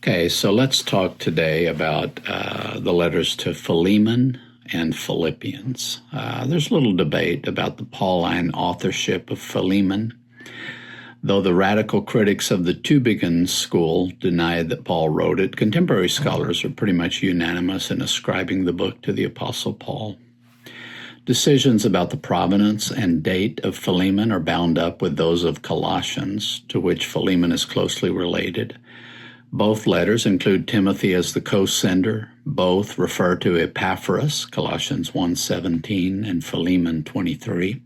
Okay, so let's talk today about the letters to Philemon and Philippians. There's little debate about the Pauline authorship of Philemon, though the radical critics of the Tübingen school denied that Paul wrote it. Contemporary scholars are pretty much unanimous in ascribing the book to the Apostle Paul. Decisions about the provenance and date of Philemon are bound up with those of Colossians, to which Philemon is closely related. Both letters include Timothy as the co-sender. Both refer to Epaphras, Colossians 1:17 and Philemon 23.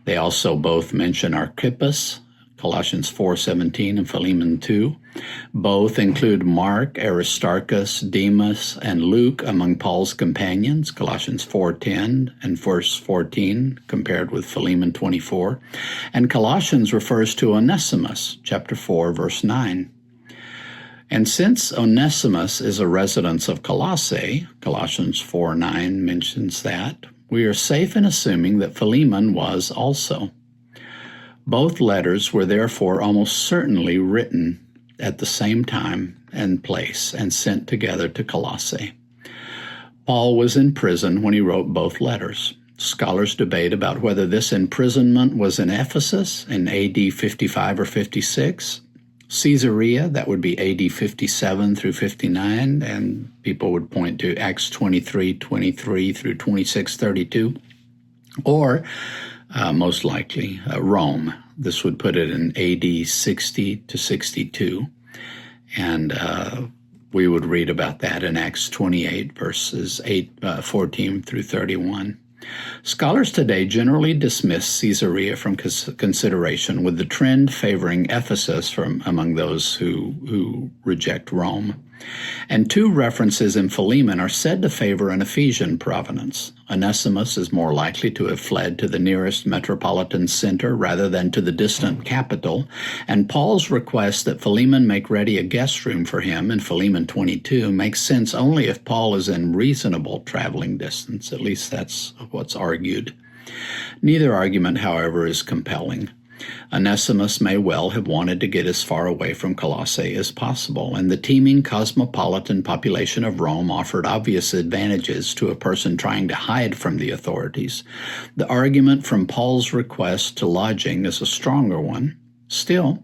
They also both mention Archippus, Colossians 4:17 and Philemon 2. Both include Mark, Aristarchus, Demas, and Luke among Paul's companions, Colossians 4:10 and verse 14, compared with Philemon 24. And Colossians refers to Onesimus, chapter 4, verse 9. And since Onesimus is a resident of Colossae, Colossians 4:9 mentions that, we are safe in assuming that Philemon was also. Both letters were therefore almost certainly written at the same time and place and sent together to Colossae. Paul was in prison when he wrote both letters. Scholars debate about whether this imprisonment was in Ephesus in AD 55 or 56, Caesarea, that would be AD 57 through 59, and people would point to Acts 23:23 through 26:32, or most likely Rome. This would put it in AD 60 to 62, and we would read about that in Acts 28, verses 14 through 31. Scholars today generally dismiss Caesarea from consideration, with the trend favoring Ephesus from among those who reject Rome. And two references in Philemon are said to favor an Ephesian provenance. Onesimus is more likely to have fled to the nearest metropolitan center rather than to the distant capital, and Paul's request that Philemon make ready a guest room for him in Philemon 22 makes sense only if Paul is in reasonable traveling distance. At least that's what's argued. Neither argument, however, is compelling. Onesimus may well have wanted to get as far away from Colossae as possible, and the teeming cosmopolitan population of Rome offered obvious advantages to a person trying to hide from the authorities. The argument from Paul's request to lodging is a stronger one. Still,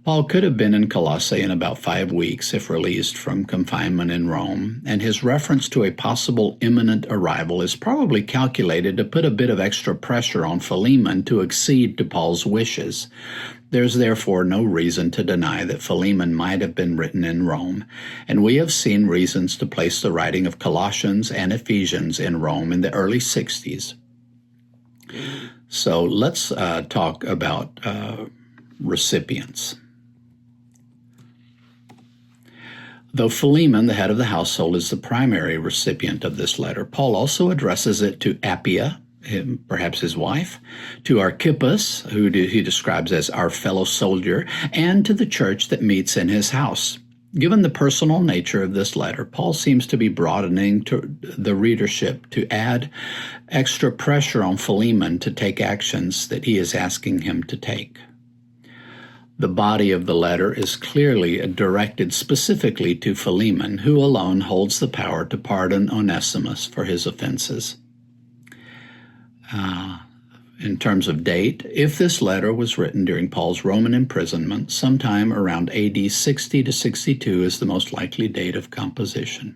Paul could have been in Colossae in about 5 weeks if released from confinement in Rome, and his reference to a possible imminent arrival is probably calculated to put a bit of extra pressure on Philemon to accede to Paul's wishes. There's therefore no reason to deny that Philemon might have been written in Rome, and we have seen reasons to place the writing of Colossians and Ephesians in Rome in the early 60s. So let's talk about recipients. Though Philemon, the head of the household, is the primary recipient of this letter, Paul also addresses it to Appia, perhaps his wife, to Archippus, who he describes as our fellow soldier, and to the church that meets in his house. Given the personal nature of this letter, Paul seems to be broadening to the readership to add extra pressure on Philemon to take actions that he is asking him to take. The body of the letter is clearly directed specifically to Philemon, who alone holds the power to pardon Onesimus for his offenses. In terms of date, if this letter was written during Paul's Roman imprisonment, sometime around AD 60 to 62 is the most likely date of composition.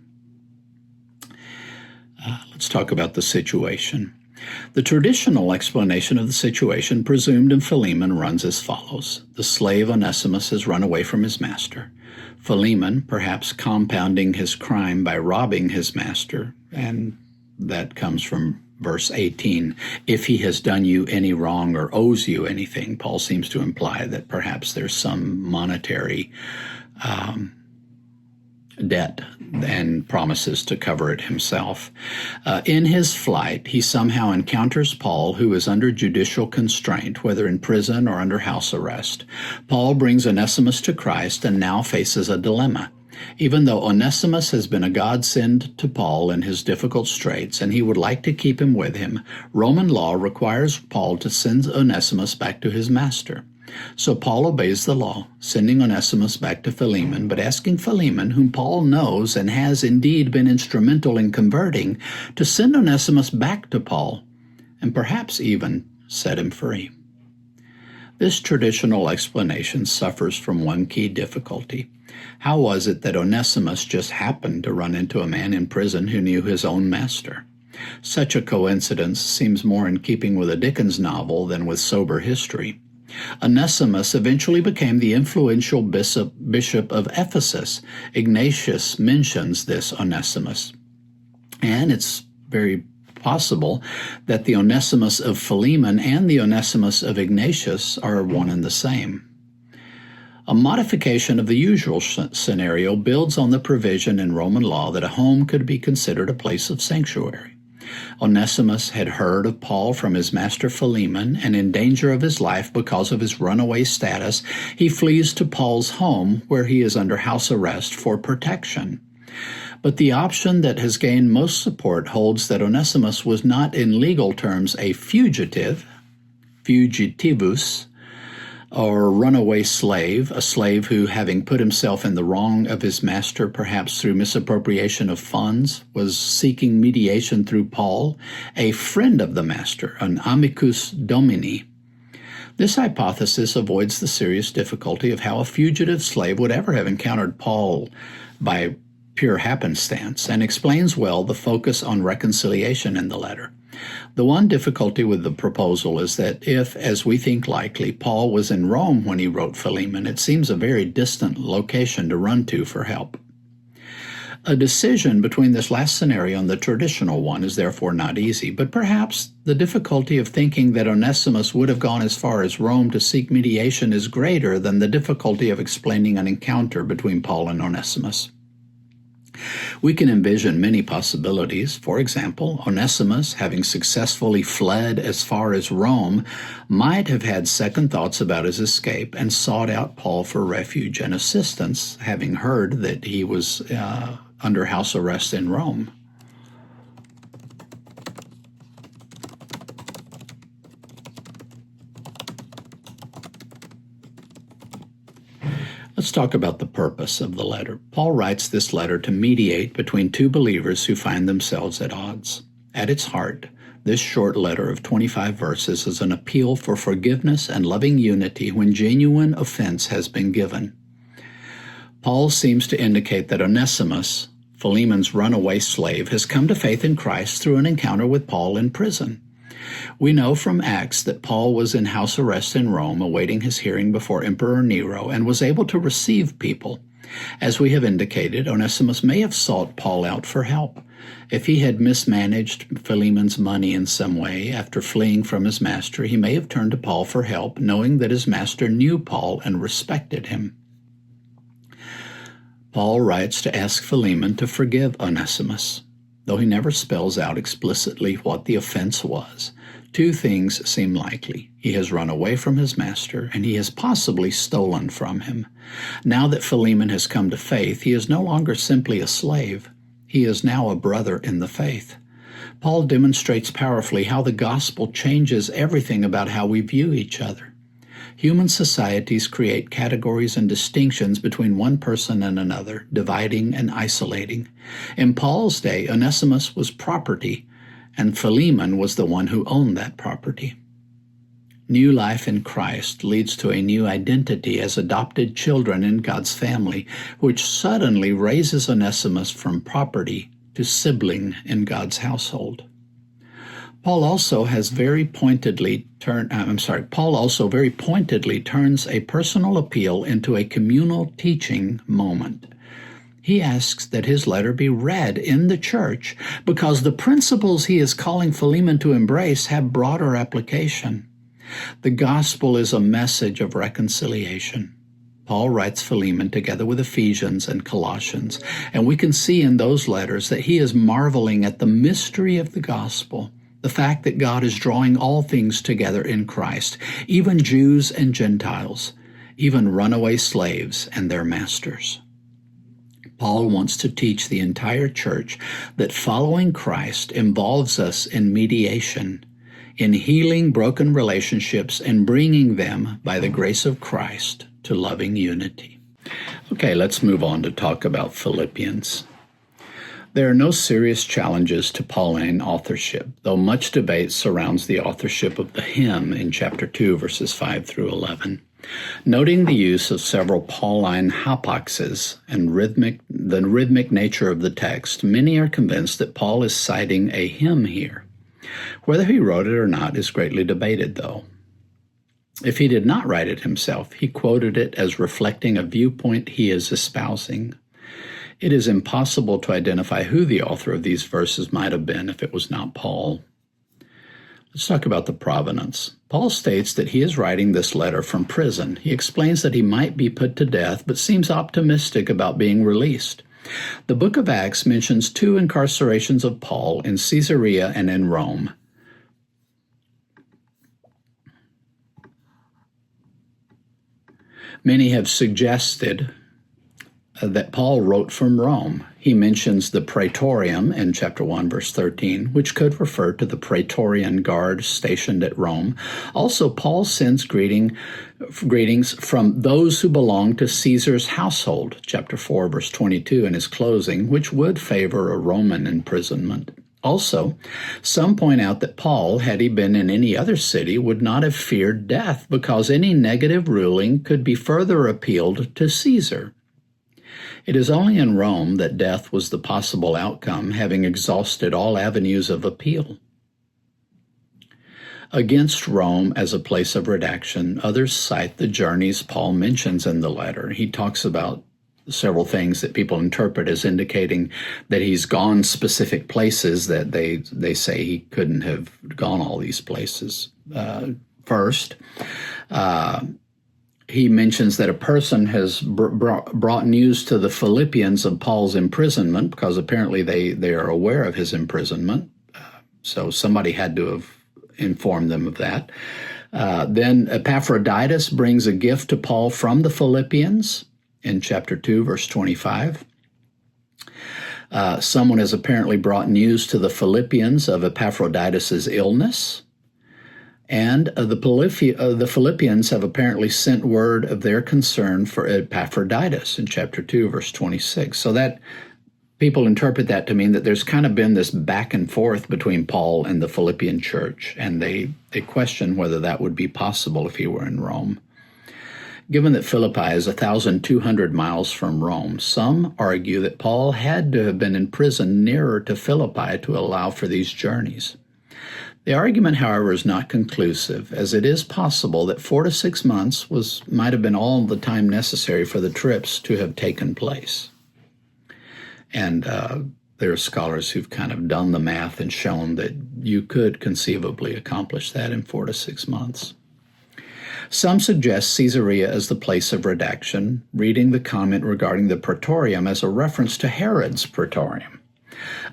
Let's talk about the situation. The traditional explanation of the situation presumed in Philemon runs as follows. The slave Onesimus has run away from his master. Philemon, perhaps compounding his crime by robbing his master, and that comes from verse 18. If he has done you any wrong or owes you anything, Paul seems to imply that perhaps there's some monetary debt and promises to cover it himself. In his flight, he somehow encounters Paul, who is under judicial constraint, whether in prison or under house arrest. Paul brings Onesimus to Christ and now faces a dilemma. Even though Onesimus has been a godsend to Paul in his difficult straits, and he would like to keep him with him, Roman law requires Paul to send Onesimus back to his master. So Paul obeys the law, sending Onesimus back to Philemon, but asking Philemon, whom Paul knows and has indeed been instrumental in converting, to send Onesimus back to Paul, and perhaps even set him free. This traditional explanation suffers from one key difficulty. How was it that Onesimus just happened to run into a man in prison who knew his own master? Such a coincidence seems more in keeping with a Dickens novel than with sober history. Onesimus eventually became the influential bishop of Ephesus. Ignatius mentions this Onesimus. And it's very possible that the Onesimus of Philemon and the Onesimus of Ignatius are one and the same. A modification of the usual scenario builds on the provision in Roman law that a home could be considered a place of sanctuary. Onesimus had heard of Paul from his master Philemon, and in danger of his life because of his runaway status, he flees to Paul's home where he is under house arrest for protection. But the option that has gained most support holds that Onesimus was not in legal terms a fugitive, fugitivus, or runaway slave, a slave who, having put himself in the wrong of his master, perhaps through misappropriation of funds, was seeking mediation through Paul, a friend of the master, an amicus domini. This hypothesis avoids the serious difficulty of how a fugitive slave would ever have encountered Paul by pure happenstance, and explains well the focus on reconciliation in the letter. The one difficulty with the proposal is that if, as we think likely, Paul was in Rome when he wrote Philemon, it seems a very distant location to run to for help. A decision between this last scenario and the traditional one is therefore not easy, but perhaps the difficulty of thinking that Onesimus would have gone as far as Rome to seek mediation is greater than the difficulty of explaining an encounter between Paul and Onesimus. We can envision many possibilities. For example, Onesimus, having successfully fled as far as Rome, might have had second thoughts about his escape and sought out Paul for refuge and assistance, having heard that he was under house arrest in Rome. Let's talk about the purpose of the letter. Paul writes this letter to mediate between two believers who find themselves at odds. At its heart, this short letter of 25 verses is an appeal for forgiveness and loving unity when genuine offense has been given. Paul seems to indicate that Onesimus, Philemon's runaway slave, has come to faith in Christ through an encounter with Paul in prison. We know from Acts that Paul was in house arrest in Rome awaiting his hearing before Emperor Nero and was able to receive people. As we have indicated, Onesimus may have sought Paul out for help. If he had mismanaged Philemon's money in some way after fleeing from his master, he may have turned to Paul for help, knowing that his master knew Paul and respected him. Paul writes to ask Philemon to forgive Onesimus. Though he never spells out explicitly what the offense was, two things seem likely. He has run away from his master, and he has possibly stolen from him. Now that Philemon has come to faith, he is no longer simply a slave. He is now a brother in the faith. Paul demonstrates powerfully how the gospel changes everything about how we view each other. Human societies create categories and distinctions between one person and another, dividing and isolating. In Paul's day, Onesimus was property, and Philemon was the one who owned that property. New life in Christ leads to a new identity as adopted children in God's family, which suddenly raises Onesimus from property to sibling in God's household. Paul also very pointedly turns a personal appeal into a communal teaching moment. He asks that his letter be read in the church because the principles he is calling Philemon to embrace have broader application. The gospel is a message of reconciliation. Paul writes Philemon together with Ephesians and Colossians, and we can see in those letters that he is marveling at the mystery of the gospel. The fact that God is drawing all things together in Christ, even Jews and Gentiles, even runaway slaves and their masters. Paul wants to teach the entire church that following Christ involves us in mediation, in healing broken relationships and bringing them, by the grace of Christ, to loving unity. Okay, let's move on to talk about Philippians. There are no serious challenges to Pauline authorship, though much debate surrounds the authorship of the hymn in chapter 2, verses 5 through 11. Noting the use of several Pauline hypoxes and the rhythmic nature of the text, many are convinced that Paul is citing a hymn here. Whether he wrote it or not is greatly debated, though. If he did not write it himself, he quoted it as reflecting a viewpoint he is espousing. It is impossible to identify who the author of these verses might have been if it was not Paul. Let's talk about the provenance. Paul states that he is writing this letter from prison. He explains that he might be put to death, but seems optimistic about being released. The book of Acts mentions 2 incarcerations of Paul in Caesarea and in Rome. Many have suggested that Paul wrote from Rome. He mentions the Praetorium in chapter 1, verse 13, which could refer to the Praetorian Guard stationed at Rome. Also, Paul sends greetings from those who belong to Caesar's household, chapter 4, verse 22 in his closing, which would favor a Roman imprisonment. Also, some point out that Paul, had he been in any other city, would not have feared death because any negative ruling could be further appealed to Caesar. It is only in Rome that death was the possible outcome, having exhausted all avenues of appeal. Against Rome as a place of redaction, others cite the journeys Paul mentions in the letter. He talks about several things that people interpret as indicating that he's gone specific places that they say he couldn't have gone all these places. First, he mentions that a person has brought news to the Philippians of Paul's imprisonment, because apparently they are aware of his imprisonment. So somebody had to have informed them of that. Then Epaphroditus brings a gift to Paul from the Philippians in chapter 2, verse 25. Someone has apparently brought news to the Philippians of Epaphroditus' illness. And the Philippians have apparently sent word of their concern for Epaphroditus in chapter 2, verse 26. So that people interpret that to mean that there's kind of been this back and forth between Paul and the Philippian church, and they question whether that would be possible if he were in Rome. Given that Philippi is 1,200 miles from Rome, some argue that Paul had to have been in prison nearer to Philippi to allow for these journeys. The argument, however, is not conclusive, as it is possible that 4 to 6 months might have been all the time necessary for the trips to have taken place. And there are scholars who've kind of done the math and shown that you could conceivably accomplish that in 4 to 6 months. Some suggest Caesarea as the place of redaction, reading the comment regarding the Praetorium as a reference to Herod's Praetorium.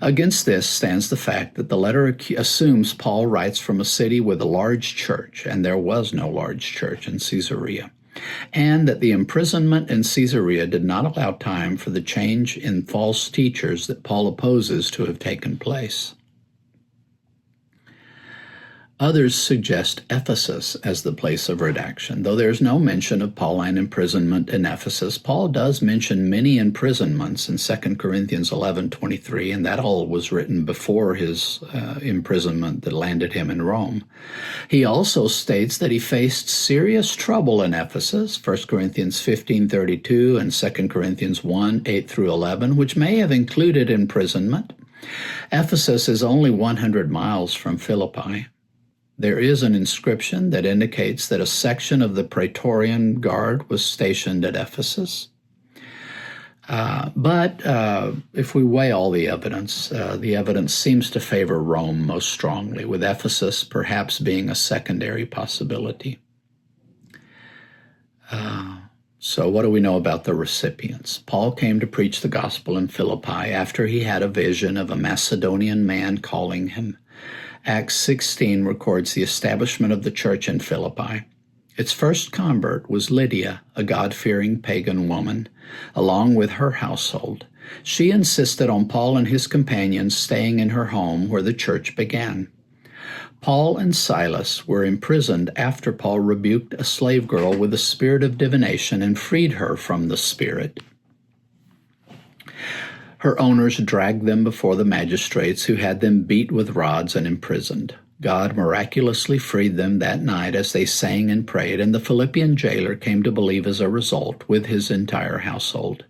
Against this stands the fact that the letter assumes Paul writes from a city with a large church, and there was no large church in Caesarea, and that the imprisonment in Caesarea did not allow time for the change in false teachers that Paul opposes to have taken place. Others suggest Ephesus as the place of redaction. Though there is no mention of Pauline imprisonment in Ephesus, Paul does mention many imprisonments in 2 Corinthians 11:23, and that all was written before his imprisonment that landed him in Rome. He also states that he faced serious trouble in Ephesus, 1 Corinthians 15:32 and 2 Corinthians 1:8 through 11, which may have included imprisonment. Ephesus is only 100 miles from Philippi. There is an inscription that indicates that a section of the Praetorian Guard was stationed at Ephesus. But if we weigh all the evidence seems to favor Rome most strongly, with Ephesus perhaps being a secondary possibility. So what do we know about the recipients? Paul came to preach the gospel in Philippi after he had a vision of a Macedonian man calling him. Acts 16 records the establishment of the church in Philippi. Its first convert was Lydia, a God-fearing pagan woman, along with her household. She insisted on Paul and his companions staying in her home where the church began. Paul and Silas were imprisoned after Paul rebuked a slave girl with a spirit of divination and freed her from the spirit. Her owners dragged them before the magistrates, who had them beat with rods and imprisoned. God miraculously freed them that night as they sang and prayed, and the Philippian jailer came to believe as a result, with his entire household.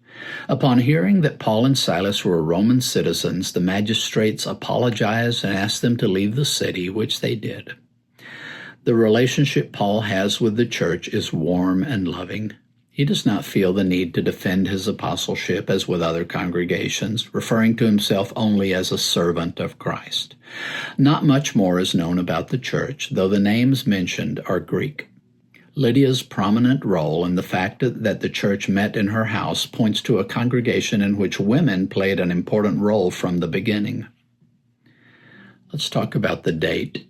Upon hearing that Paul and Silas were Roman citizens, the magistrates apologized and asked them to leave the city, which they did. The relationship Paul has with the church is warm and loving. He does not feel the need to defend his apostleship as with other congregations, referring to himself only as a servant of Christ. Not much more is known about the church, though the names mentioned are Greek. Lydia's prominent role and the fact that the church met in her house points to a congregation in which women played an important role from the beginning. Let's talk about the date.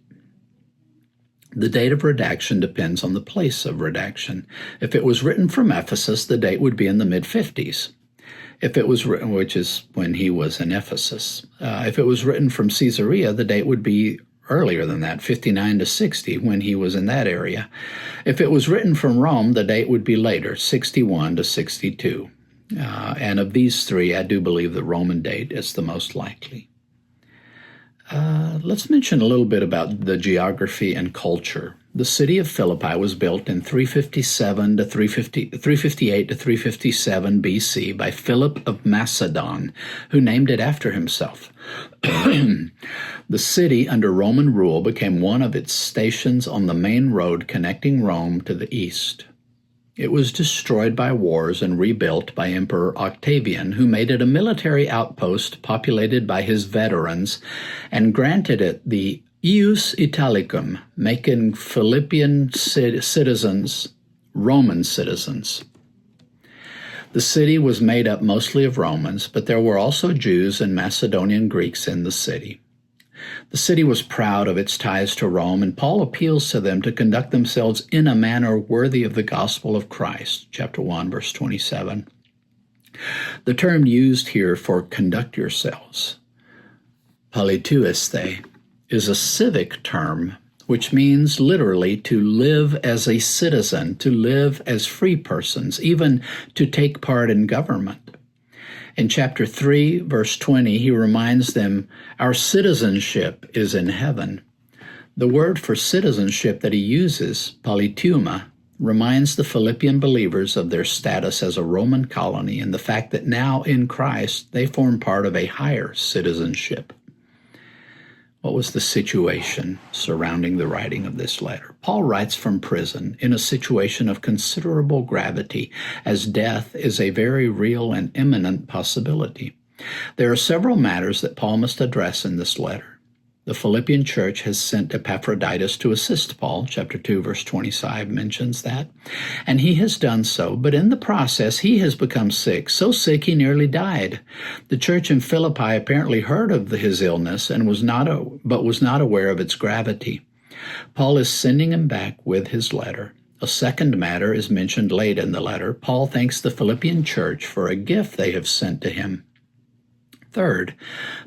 The date of redaction depends on the place of redaction. If it was written from Ephesus, the date would be in the mid-50s. If it was written, which is when he was in Ephesus. If it was written from Caesarea, the date would be earlier than that, 59 to 60, when he was in that area. If it was written from Rome, the date would be later, 61 to 62. And of these three, I do believe the Roman date is the most likely. Let's mention a little bit about the geography and culture. The city of Philippi was built in 358 to 357 BC by Philip of Macedon, who named it after himself. The city, under Roman rule, became one of its stations on the main road connecting Rome to the east. It was destroyed by wars and rebuilt by Emperor Octavian, who made it a military outpost populated by his veterans and granted it the ius Italicum, making Philippian citizens Roman citizens. The city was made up mostly of Romans, but there were also Jews and Macedonian Greeks in the city. The city was proud of its ties to Rome, and Paul appeals to them to conduct themselves in a manner worthy of the gospel of Christ, chapter 1, verse 27. The term used here for conduct yourselves, politeueste, is a civic term, which means literally to live as a citizen, to live as free persons, even to take part in government. In chapter 3, verse 20, he reminds them, our citizenship is in heaven. The word for citizenship that he uses, politeuma, reminds the Philippian believers of their status as a Roman colony and the fact that now in Christ they form part of a higher citizenship. What was the situation surrounding the writing of this letter? Paul writes from prison in a situation of considerable gravity, as death is a very real and imminent possibility. There are several matters that Paul must address in this letter. The Philippian church has sent Epaphroditus to assist Paul. Chapter 2, verse 25 mentions that. And he has done so, but in the process he has become sick, so sick he nearly died. The church in Philippi apparently heard of his illness and was not aware of its gravity. Paul is sending him back with his letter. A second matter is mentioned late in the letter. Paul thanks the Philippian church for a gift they have sent to him. Third,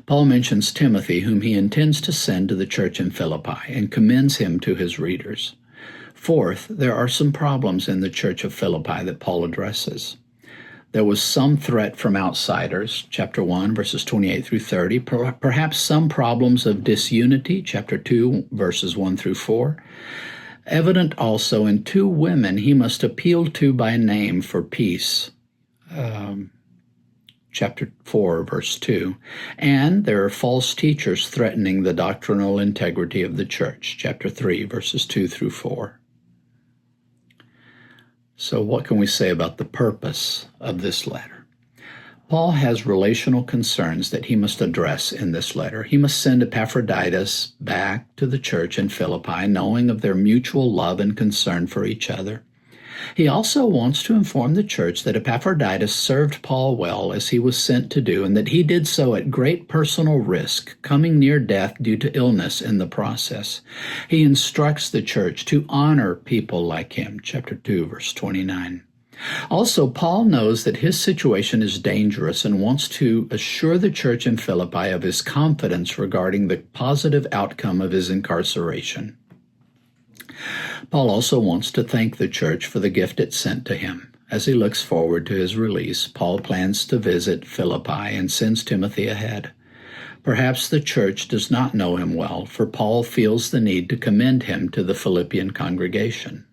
Paul mentions Timothy, whom he intends to send to the church in Philippi, and commends him to his readers. Fourth, there are some problems in the church of Philippi that Paul addresses. There was some threat from outsiders, chapter 1, verses 28 through 30, perhaps some problems of disunity, chapter 2, verses 1 through 4. Evident also in two women he must appeal to by name for peace, chapter 4, verse 2, and there are false teachers threatening the doctrinal integrity of the church, chapter 3, verses 2 through 4. So what can we say about the purpose of this letter? Paul has relational concerns that he must address in this letter. He must send Epaphroditus back to the church in Philippi, knowing of their mutual love and concern for each other. He also wants to inform the church that Epaphroditus served Paul well as he was sent to do, and that he did so at great personal risk, coming near death due to illness in the process. He instructs the church to honor people like him, chapter 2, verse 29. Also, Paul knows that his situation is dangerous and wants to assure the church in Philippi of his confidence regarding the positive outcome of his incarceration. Paul also wants to thank the church for the gift it sent to him. As he looks forward to his release, Paul plans to visit Philippi and sends Timothy ahead. Perhaps the church does not know him well, for Paul feels the need to commend him to the Philippian congregation.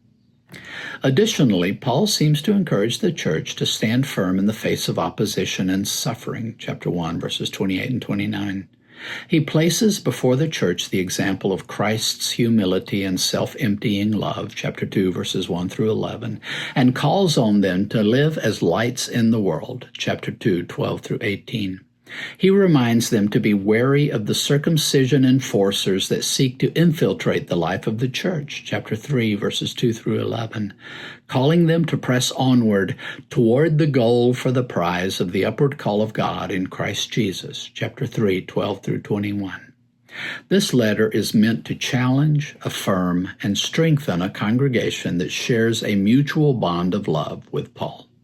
Additionally, Paul seems to encourage the church to stand firm in the face of opposition and suffering, chapter 1, verses 28 and 29. He places before the church the example of Christ's humility and self-emptying love, chapter 2, verses 1 through 11, and calls on them to live as lights in the world, chapter 2, 12 through 18. He reminds them to be wary of the circumcision enforcers that seek to infiltrate the life of the church, chapter 3, verses 2 through 11, calling them to press onward toward the goal for the prize of the upward call of God in Christ Jesus, chapter 3, 12 through 21. This letter is meant to challenge, affirm, and strengthen a congregation that shares a mutual bond of love with Paul.